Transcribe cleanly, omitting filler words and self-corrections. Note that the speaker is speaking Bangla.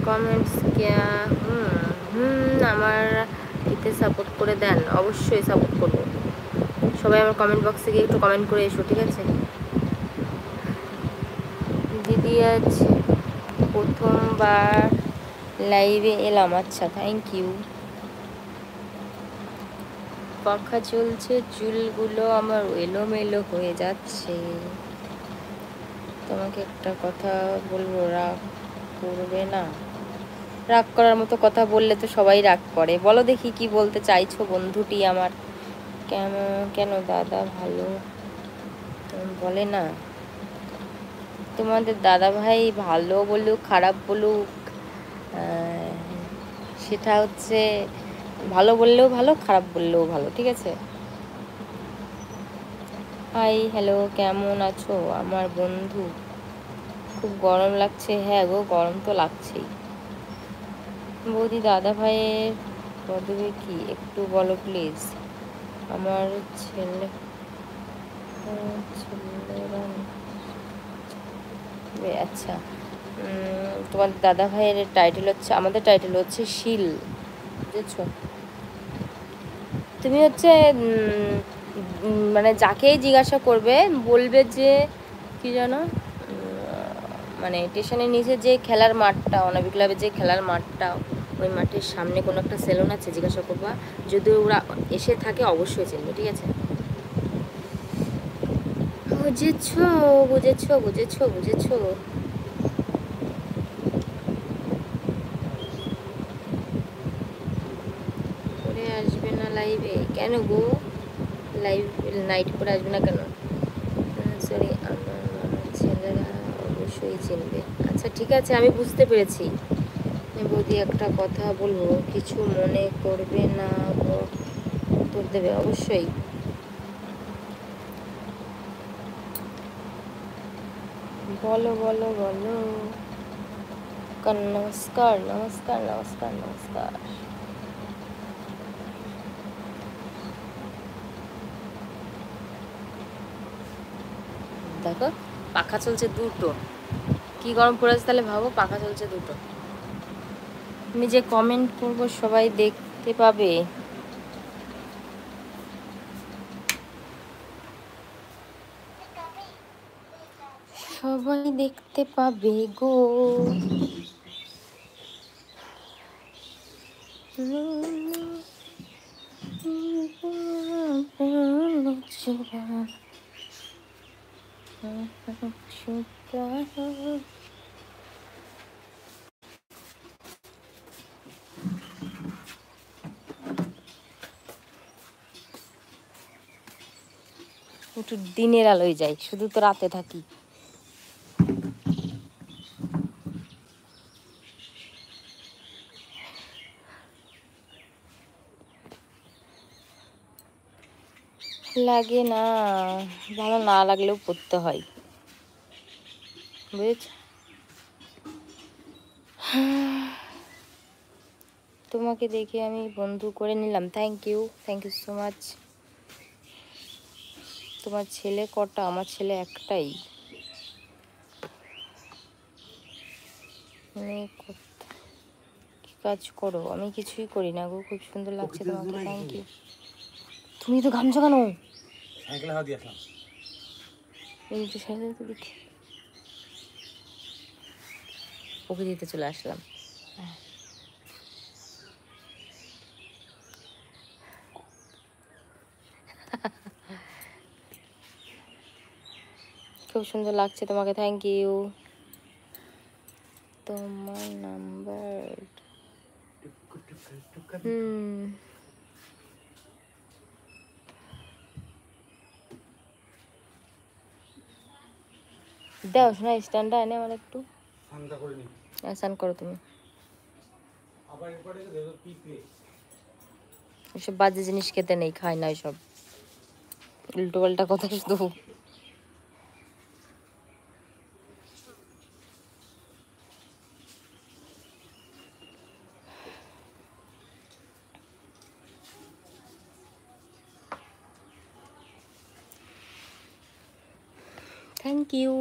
কমেন্টস क्या আমার এতে সাপোর্ট করে দেন, অবশ্যই সাপোর্ট করবো। সবাই আমার কমেন্ট বক্সে গিয়ে একটু কমেন্ট করে এসো, ঠিক আছে? দিদি আজ প্রথমবার লাইভে এলাম। আচ্ছা, থ্যাংক ইউ। পাখা চলছে, চুলগুলো আমার এলোমেলো হয়ে যাচ্ছে। তোমাকে একটা কথা বলবো, রাগ করবে না? রাগ করার মতো কথা বললে তো সবাই রাগ করে। বলো দেখি কি বলতে চাইছো বন্ধুটি আমার। কেন কেন দাদা ভালো বলে না? তোমাদের দাদা ভাই ভালো বলুক খারাপ বলুক, সেটা হচ্ছে ভালো বললেও ভালো, খারাপ বললেও ভালো, ঠিক আছে? হাই, হ্যালো, কেমন আছো আমার বন্ধু? খুব গরম লাগছে। হ্যাঁ গো, গরম তো লাগছেই। বৌদি, দাদা ভাইয়ের পদবি কি একটু বলো প্লিজ। আমার ছেলেরা আচ্ছা, তোমার দাদা ভাইয়ের টাইটেল হচ্ছে, আমাদের টাইটেল হচ্ছে শীল, বুঝেছো? তুমি হচ্ছে মানে যাকেই জিজ্ঞাসা করবে বলবে যে কি জানো, মানে স্টেশনের নিচে যে খেলার মাঠটা, অনাবি ক্লাবের যে খেলার মাঠটা, ওই মাঠের সামনে কোনো একটা সেলুন আছে, জিজ্ঞাসা করবা। যদি ওরা এসে থাকে অবশ্যই চিনবে, ঠিক আছে? বুঝেছো বুঝেছো বুঝেছো বুঝেছো। করে আসবে না লাইভে কেন গো? লাইভ নাইট করে আসবে না কেন? সরি, আমার ছেলেরা অবশ্যই চিনবে। আচ্ছা ঠিক আছে, আমি বুঝতে পেরেছি। বৌদি একটা কথা বলবো, কিছু মনে করবে না? উত্তর দেবে অবশ্যই। বলো বলো বলো। নমস্কার নমস্কার নমস্কার নমস্কার। দেখো পাখা চলছে দুটো, কি গরম পড়েছে তাহলে ভাবো, পাখা চলছে দুটো। আমি যে কমেন্ট করবো সবাই দেখতে পাবে। সবাই দেখতে পাবে গো। একটু দিনের আলোয় যাই, শুধু তো রাতে থাকি। লাগে না, ভালো না লাগলেও পড়তে হয়, বুঝেছ? তোমাকে দেখে আমি বন্ধু করে নিলাম। Thank you so much. তোমার ছেলে কটা? আমার ছেলে একটাই। কি কাজ করো? আমি কিছুই করি না গো। খুব সুন্দর লাগছে তোমাকে, থ্যাংক ইউ। তুমি তো ঘামছো কেন? ওকে দিতে চলে আসলাম। খুব সুন্দর লাগছে তোমাকে, থ্যাংক ইউ। তোমার নাম্বার দাও শোনা, স্ট্যান্ডটা এনে আমার একটু স্নান করো তুমি। এসব বাজে জিনিস খেতে নেই, খাই না এসব উল্টো পাল্টা কথা শুধু। Thank you.